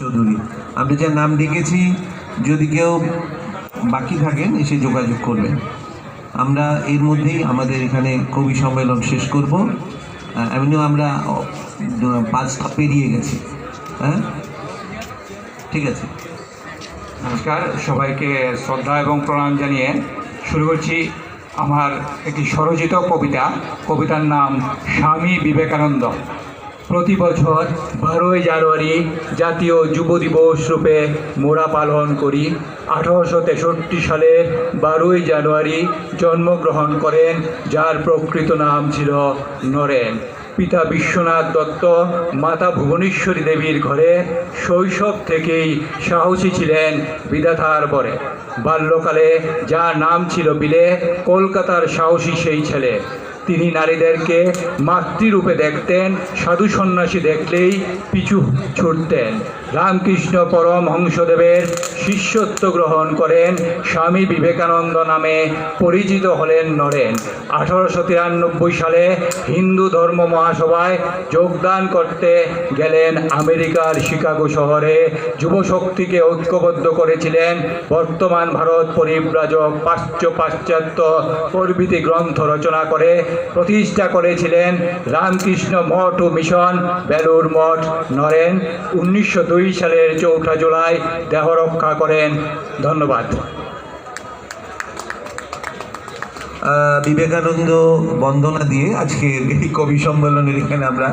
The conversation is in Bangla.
চৌধুরী। আমরা যে নাম ডেকেছি, যদি কেউ বাকি থাকেন এসে যোগাযোগ করবেন। আমরা এর মধ্যেই আমাদের এখানে কবি সম্মেলন শেষ করব। এমনিও আমরা 5টা পেরিয়ে গেছি। হ্যাঁ, ঠিক আছে। নমস্কার, সবাইকে শ্রদ্ধা এবং প্রণাম জানিয়ে শুরু করছি আমার একটি স্বরচিত কবিতার নাম স্বামী বিবেকানন্দ। প্রতি বছর 12ই জানুয়ারি জাতীয় যুব দিবস রূপে মোরা পালন করি। 1863 সালে 12ই জানুয়ারি জন্মগ্রহণ করেন, যার প্রকৃত নাম ছিল নরেন। পিতা বিশ্বনাথ দত্ত, মাতা ভুবনেশ্বরী দেবীর ঘরে শৈশব থেকেই সাহসী ছিলেন বিধাতার বরে। বাল্যকালে যার নাম ছিল বিলে, কলকাতার সাহসী সেই ছেলে। তিনি নারীদেরকে মাতৃরূপে দেখতেন, সাধু সন্ন্যাসী দেখলেই পিছু ছুটতেন। রামকৃষ্ণ পরমহংসদেবের শিষ্যত্ব গ্রহণ করেন, স্বামী বিবেকানন্দ নামে পরিচিত হলেন নরেন। 1893 সালে হিন্দু ধর্ম মহাসভায় যোগদান করতে গেলেন আমেরিকার শিকাগো শহরে। যুবশক্তিকে ঐক্যবদ্ধ করেছিলেন। বর্তমান ভারত পরিব্রাজক, পাশ্চাত্য প্রভৃতি গ্রন্থ রচনা করে প্রতিষ্ঠা করেছিলেন রামকৃষ্ণ মঠ ও মিশন, বেলুড় মঠ। নরেন 1902 সালের 4 জুলাই দেহ রক্ষা করেন। ধন্যবাদ। বিবেকানন্দ বন্দনা দিয়ে আজকে এই কবি সম্মেলনের এখানে আমরা